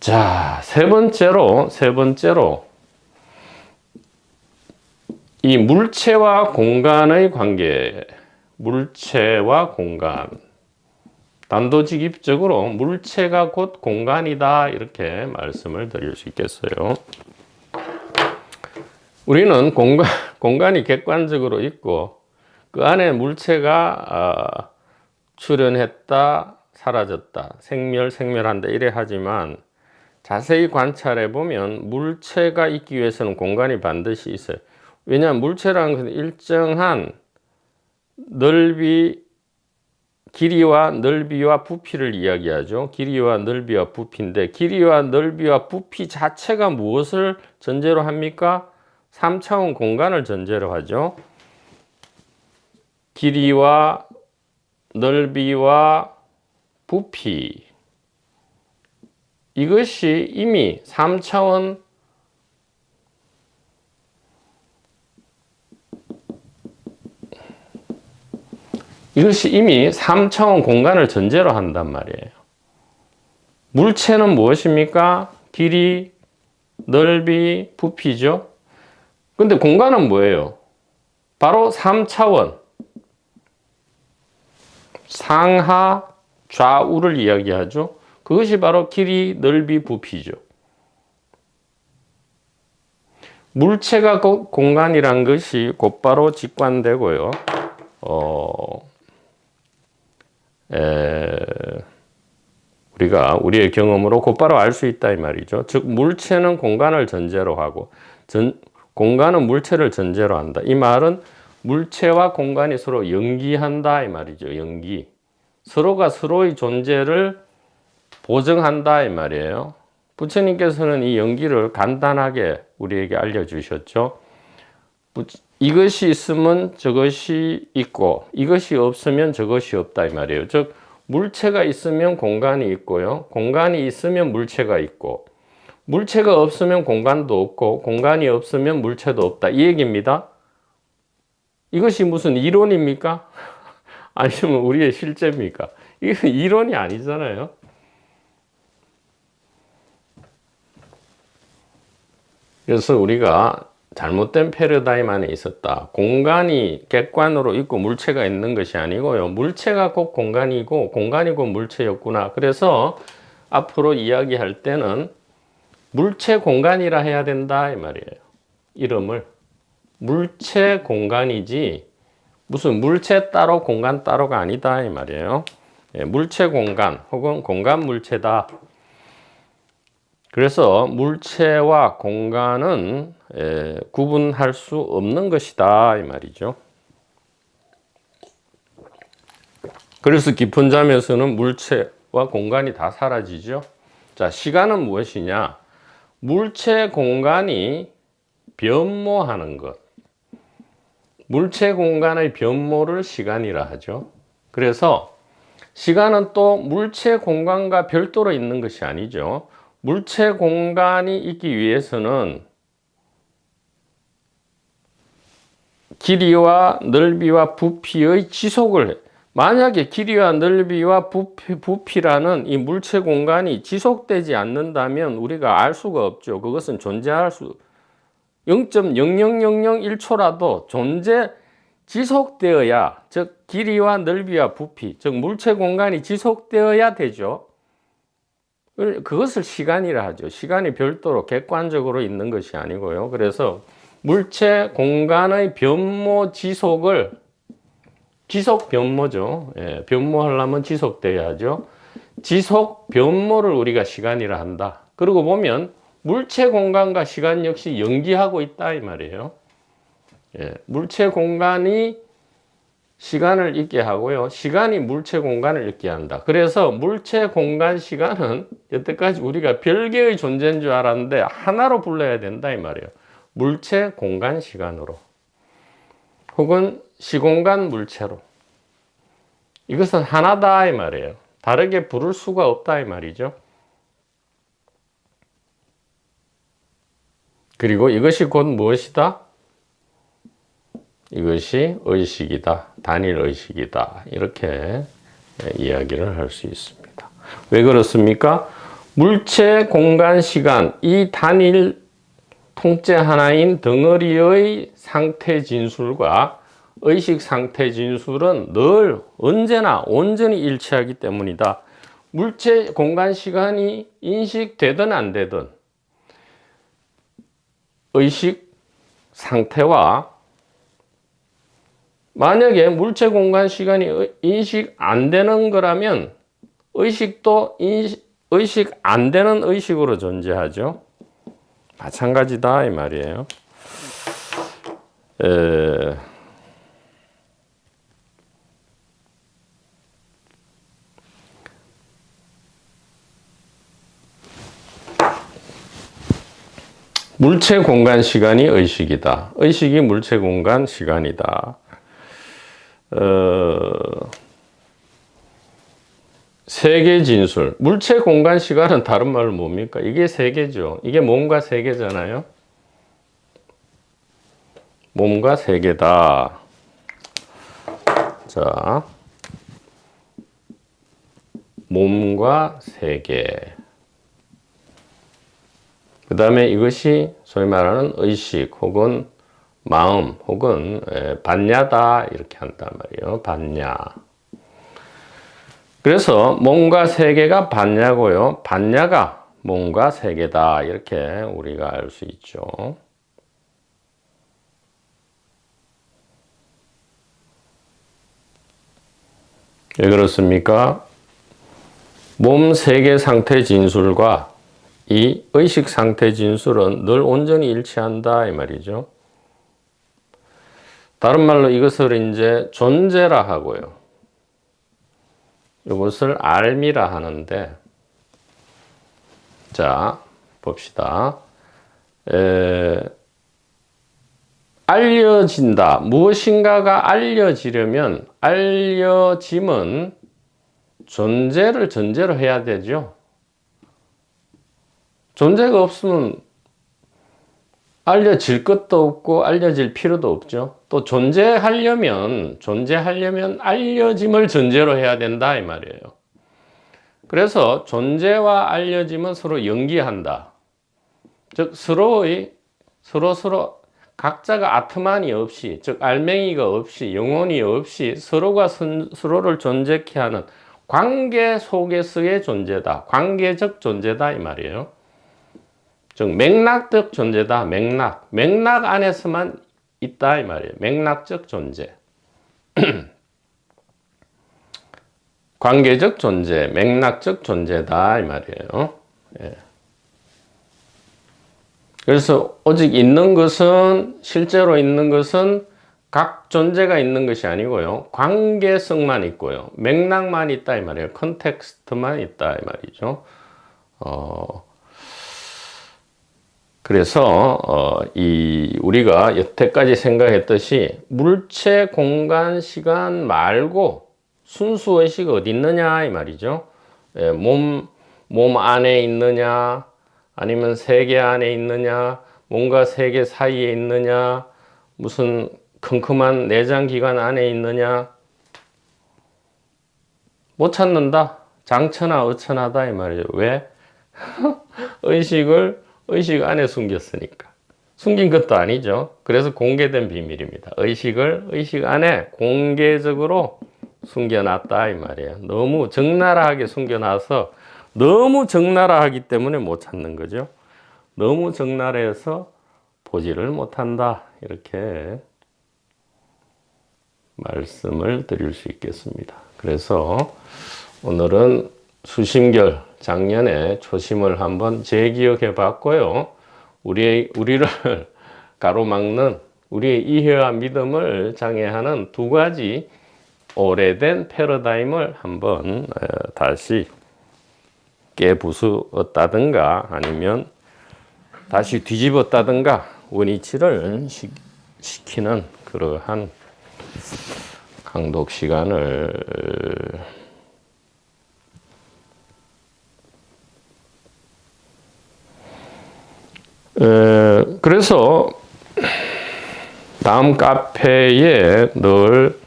자, 세 번째로 이 물체와 공간의 관계, 물체와 공간. 단도직입적으로 물체가 곧 공간이다 이렇게 말씀을 드릴 수 있겠어요. 우리는 공간이 객관적으로 있고 그 안에 물체가 출현했다, 사라졌다, 생멸한다 이래 하지만 자세히 관찰해 보면 물체가 있기 위해서는 공간이 반드시 있어요. 왜냐하면 물체라는 것은 일정한 길이와 넓이와 부피를 이야기하죠. 길이와 넓이와 부피인데 길이와 넓이와 부피 자체가 무엇을 전제로 합니까? 3차원 공간을 전제로 하죠. 길이와 넓이와 부피, 이것이 이미 3차원 공간을 전제로 한단 말이에요. 물체는 무엇입니까? 길이, 넓이, 부피죠. 근데 공간은 뭐예요? 바로 3차원 상하 좌우를 이야기하죠. 그것이 바로 길이, 넓이, 부피죠. 물체가 공간이란 것이 곧바로 직관되고요. 우리가 우리의 경험으로 곧바로 알 수 있다 이 말이죠. 즉 물체는 공간을 전제로 하고 공간은 물체를 전제로 한다. 이 말은 물체와 공간이 서로 연기한다 이 말이죠. 연기. 서로가 서로의 존재를 보증한다 이 말이에요. 부처님께서는 이 연기를 간단하게 우리에게 알려주셨죠. 이것이 있으면 저것이 있고 이것이 없으면 저것이 없다 이 말이에요. 즉 물체가 있으면 공간이 있고요. 공간이 있으면 물체가 있고 물체가 없으면 공간도 없고 공간이 없으면 물체도 없다 이 얘기입니다. 이것이 무슨 이론입니까? 아니면 우리의 실제입니까? 이건 이론이 아니잖아요. 그래서 우리가 잘못된 패러다임 안에 있었다. 공간이 객관으로 있고 물체가 있는 것이 아니고요. 물체가 곧 공간이고 공간이 곧 물체였구나. 그래서 앞으로 이야기할 때는 물체 공간이라 해야 된다 이 말이에요. 이름을 물체 공간이지 무슨 물체 따로 공간 따로가 아니다 이 말이에요. 물체 공간 혹은 공간 물체다. 그래서 물체와 공간은 구분할 수 없는 것이다 이 말이죠. 그래서 깊은 잠에서는 물체와 공간이 다 사라지죠. 자, 시간은 무엇이냐? 물체 공간이 변모하는 것. 물체 공간의 변모를 시간이라 하죠. 그래서 시간은 또 물체 공간과 별도로 있는 것이 아니죠. 물체 공간이 있기 위해서는 길이와 넓이와 부피의 지속을 만약에 길이와 넓이와 부피라는 이 물체 공간이 지속되지 않는다면 우리가 알 수가 없죠. 그것은 존재할 수 0.00001초라도 지속되어야 즉 길이와 넓이와 부피 즉 물체 공간이 지속되어야 되죠. 그것을 시간이라 하죠. 시간이 별도로 객관적으로 있는 것이 아니고요. 그래서 물체 공간의 변모 지속 변모죠. 변모하려면 지속돼야 하죠. 지속 변모를 우리가 시간이라 한다. 그러고 보면 물체 공간과 시간 역시 연기하고 있다 이 말이에요. 물체 공간이 시간을 있게 하고요. 시간이 물체 공간을 있게 한다. 그래서 물체 공간 시간은 여태까지 우리가 별개의 존재인 줄 알았는데 하나로 불러야 된다 이 말이에요. 물체 공간 시간으로 혹은 시공간 물체로 이것은 하나다 이 말이에요. 다르게 부를 수가 없다 이 말이죠. 그리고 이것이 곧 무엇이다? 이것이 의식이다. 단일 의식이다. 이렇게 이야기를 할 수 있습니다. 왜 그렇습니까? 물체, 공간, 시간 이 단일 통째 하나인 덩어리의 상태 진술과 의식 상태 진술은 늘 언제나 온전히 일치하기 때문이다. 물체, 공간, 시간이 인식되든 안 되든 의식 상태와 만약에 물체, 공간, 시간이 인식 안 되는 거라면 의식도 의식 안 되는 의식으로 존재하죠. 마찬가지다 이 말이에요. 물체, 공간, 시간이 의식이다. 의식이 물체, 공간, 시간이다. 세계 진술. 물체, 공간, 시간은 다른 말로 뭡니까? 이게 세계죠. 이게 몸과 세계잖아요. 몸과 세계다. 자, 몸과 세계. 그 다음에 이것이 소위 말하는 의식 혹은 마음 혹은 반야다 이렇게 한단 말이에요. 반야. 그래서 몸과 세계가 반야고요. 반야가 몸과 세계다 이렇게 우리가 알 수 있죠. 왜 그렇습니까? 몸 세계 상태 진술과 이 의식 상태 진술은 늘 온전히 일치한다 이 말이죠. 다른 말로 이것을 이제 존재라 하고요. 이것을 알미라 하는데, 자 봅시다. 알려진다. 무엇인가가 알려지려면 알려짐은 존재를 전제로 해야 되죠. 존재가 없으면 알려질 것도 없고 알려질 필요도 없죠. 또 존재하려면 알려짐을 전제로 해야 된다 이 말이에요. 그래서 존재와 알려짐은 서로 연기한다. 즉 서로 각자가 아트만이 없이, 즉 알맹이가 없이, 영혼이 없이 서로가 서로를 존재케 하는 관계 속에서의 존재다. 관계적 존재다 이 말이에요. 즉 맥락적 존재다. 맥락 안에서만 있다 이 말이에요. 맥락적 존재. 관계적 존재, 맥락적 존재다 이 말이에요. 예. 그래서 오직 있는 것은, 실제로 있는 것은 각 존재가 있는 것이 아니고요. 관계성만 있고요. 맥락만 있다 이 말이에요. 컨텍스트만 있다 이 말이죠. 그래서 우리가 여태까지 생각했듯이 물체, 공간, 시간 말고 순수 의식이 어디 있느냐 이 말이죠. 예, 몸 안에 있느냐, 아니면 세계 안에 있느냐, 몸과 세계 사이에 있느냐, 무슨 컴컴한 내장기관 안에 있느냐, 못 찾는다. 장천하 어천하다 이 말이죠. 왜? 의식 안에 숨겼으니까. 숨긴 것도 아니죠. 그래서 공개된 비밀입니다. 의식을 의식 안에 공개적으로 숨겨놨다 이 말이에요. 너무 적나라하게 숨겨놔서 너무 적나라하기 때문에 못 찾는 거죠. 너무 적나라해서 보지를 못한다. 이렇게 말씀을 드릴 수 있겠습니다. 그래서 오늘은 수심결 작년에 초심을 한번 재기억해 봤고요. 우리를 가로막는 우리의 이해와 믿음을 장애하는 두 가지 오래된 패러다임을 한번 다시 깨부수었다든가 아니면 다시 뒤집었다든가 원위치를 시키는 그러한 강독 시간을 그래서 다음 카페에 늘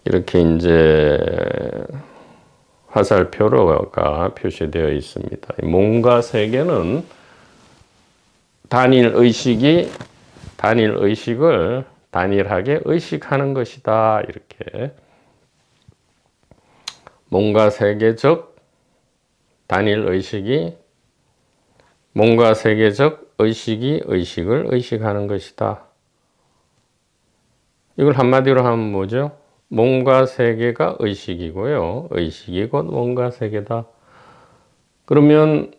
이렇게 이제 화살표가 표시되어 있습니다. 몸과 세계는 단일 의식을 단일하게 의식하는 것이다. 이렇게 몸과 세계적 단일 의식이 몸과 세계적 의식이 의식을 의식하는 것이다. 이걸 한마디로 하면 뭐죠? 몸과 세계가 의식이고요. 의식이 곧 몸과 세계다. 그러면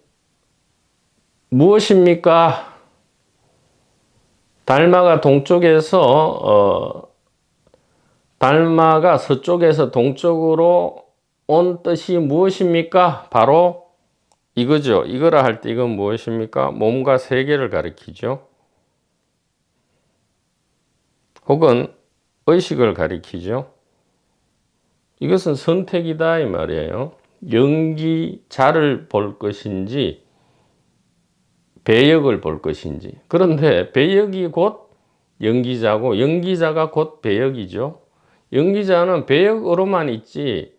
무엇입니까? 달마가 달마가 서쪽에서 동쪽으로 온 뜻이 무엇입니까? 바로 이거죠. 이거라 할 때 이건 무엇입니까? 몸과 세계를 가리키죠. 혹은 의식을 가리키죠. 이것은 선택이다 이 말이에요. 연기자를 볼 것인지 배역을 볼 것인지. 그런데 배역이 곧 연기자고 연기자가 곧 배역이죠. 연기자는 배역으로만 있지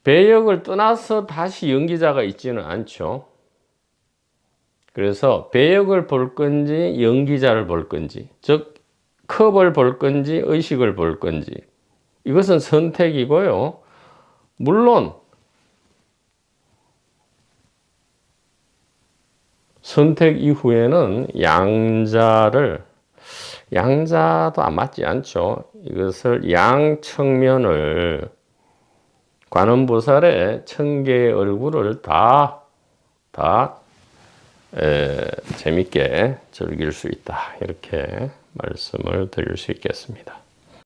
배역을 떠나서 다시 연기자가 있지는 않죠. 그래서 배역을 볼 건지 연기자를 볼 건지, 즉 컵을 볼 건지 의식을 볼 건지, 이것은 선택이고요. 물론 선택 이후에는 양자도 안 맞지 않죠. 이것을 양측면을 관음보살의 천개의 얼굴을 다 재밌게 즐길 수 있다. 이렇게 말씀을 드릴 수 있겠습니다.